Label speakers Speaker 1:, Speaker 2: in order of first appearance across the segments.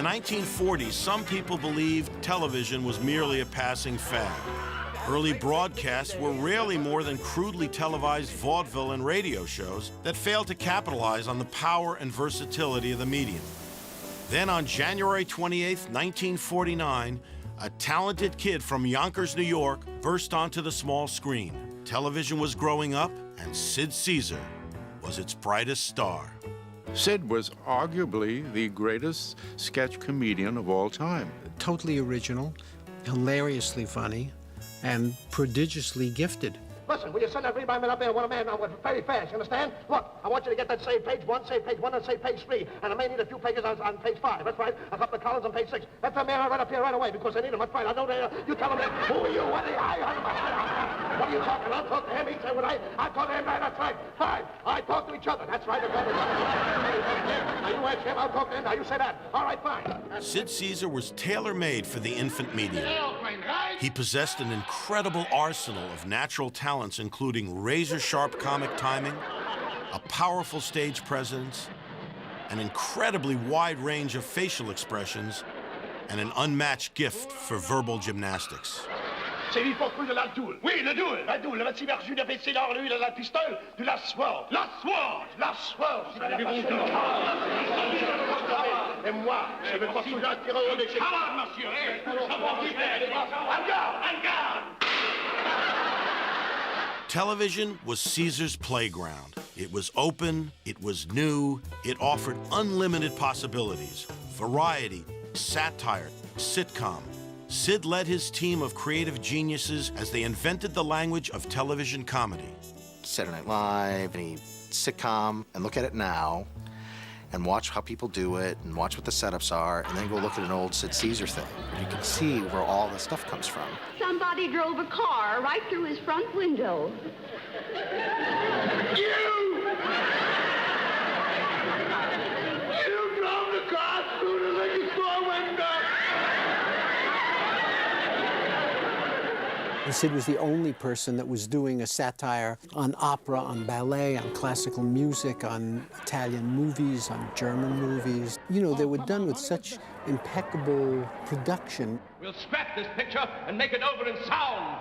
Speaker 1: the 1940s, some people believed television was merely a passing fad. Early broadcasts were rarely more than crudely televised vaudeville and radio shows that failed to capitalize on the power and versatility of the medium. Then on January 28, 1949, a talented kid from Yonkers, New York, burst onto the small screen. Television was growing up, and Sid Caesar was its brightest star.
Speaker 2: Sid was arguably the greatest sketch comedian of all time.
Speaker 3: Totally original, hilariously funny, and prodigiously gifted.
Speaker 4: Listen, will you send that read-by-man up there and want a man now very fast, you understand? Look, I want you to get that save page 1, and save page 3, and I may need a few pages on page 5. That's right, a couple of columns on page 6. That's the man right up here right away, because I need him. That's right, I know that. You tell him that. Who are you? What are you? What are you talking? I'll talk to him. He said what I'll talk to him. That's right. Fine. I talk to each other. That's right. Now you ask him, I'll talk to him. Now you say that. All right, fine.
Speaker 1: Sid Caesar was tailor-made for the infant medium. He possessed an incredible arsenal of natural talents, including razor-sharp comic timing, a powerful stage presence, an incredibly wide range of facial expressions, and an unmatched gift for verbal gymnastics.
Speaker 4: C'est lui pour de la doule. Oui, la doule. La doule. La cyberjus, la PC, lui, la pistole, de la sword. La sword. La sword. Et moi, je vais pas toujours attirer au déchet. Ah, monsieur, en garde.
Speaker 1: Television was Caesar's playground. It was open, it was new, it offered unlimited possibilities. Variety, satire, sitcom. Sid led his team of creative geniuses as they invented the language of television comedy.
Speaker 5: Saturday Night Live, any sitcom, and look at it now, and watch how people do it, and watch what the setups are, and then go look at an old Sid Caesar thing. And you can see where all the stuff comes from.
Speaker 6: Somebody drove a car right through his front window.
Speaker 4: You drove the car through the liquor store window.
Speaker 3: Sid was the only person that was doing a satire on opera, on ballet, on classical music, on Italian movies, on German movies. You know, they were done with such impeccable production.
Speaker 7: We'll scrap this picture and make it over in sound.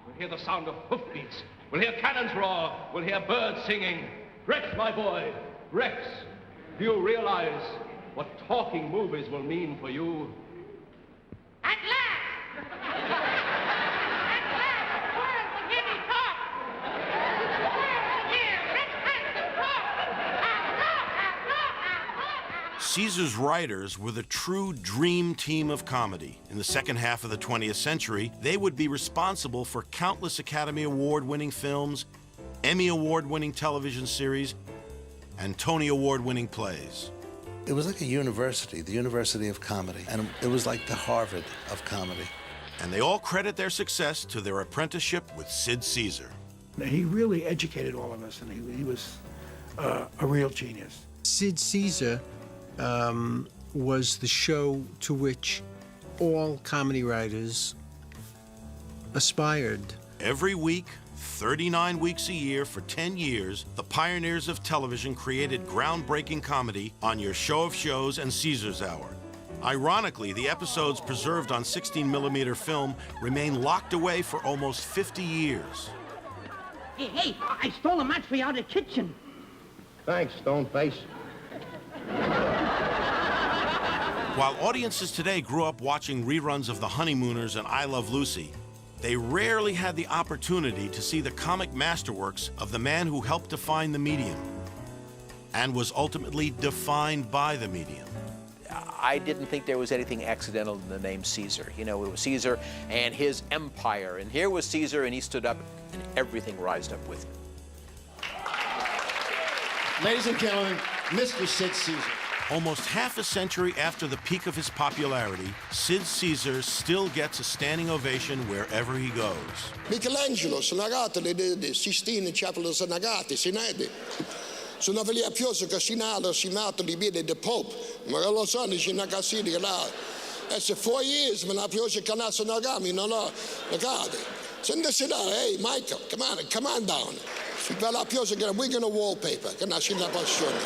Speaker 7: We'll hear the sound of hoofbeats. We'll hear cannons roar. We'll hear birds singing. Rex, my boy, Rex, do you realize what talking movies will mean for you?
Speaker 6: At last!
Speaker 1: Caesar's writers were the true dream team of comedy. In the second half of the 20th century, they would be responsible for countless Academy Award-winning films, Emmy Award-winning television series, and Tony Award-winning plays.
Speaker 8: It was like a university, the University of Comedy, and it was like the Harvard of comedy.
Speaker 1: And they all credit their success to their apprenticeship with Sid Caesar.
Speaker 9: He really educated all of us, and he was a real genius.
Speaker 3: Sid Caesar was the show to which all comedy writers aspired.
Speaker 1: Every week, 39 weeks a year for 10 years, the pioneers of television created groundbreaking comedy on Your Show of Shows and Caesar's Hour. Ironically, the episodes preserved on 16mm film remain locked away for almost 50 years.
Speaker 10: Hey, I stole a match for you out of the kitchen.
Speaker 4: Thanks, Stoneface.
Speaker 1: While audiences today grew up watching reruns of The Honeymooners and I Love Lucy, they rarely had the opportunity to see the comic masterworks of the man who helped define the medium and was ultimately defined by the medium.
Speaker 11: I didn't think there was anything accidental in the name Caesar. You know, it was Caesar and his empire, and here was Caesar, and he stood up, and everything rised up with him.
Speaker 12: Ladies and gentlemen, Mr. Sid Caesar.
Speaker 1: Almost half a century after the peak of his popularity, Sid Caesar still gets a standing ovation wherever he goes.
Speaker 13: Michelangelo, Sanagate, the Sistine Chapel of Sanagate, Sinade. Sono velia pioso che Sinato li vede the Pope, ma lo so, ni Sinagasi là. That's 4 years, ma la pioso canasso Nagami, no, Nagade. Send this down, hey, Michael, come on down. Si va la pioso che we're gonna wallpaper, che nasce la passione.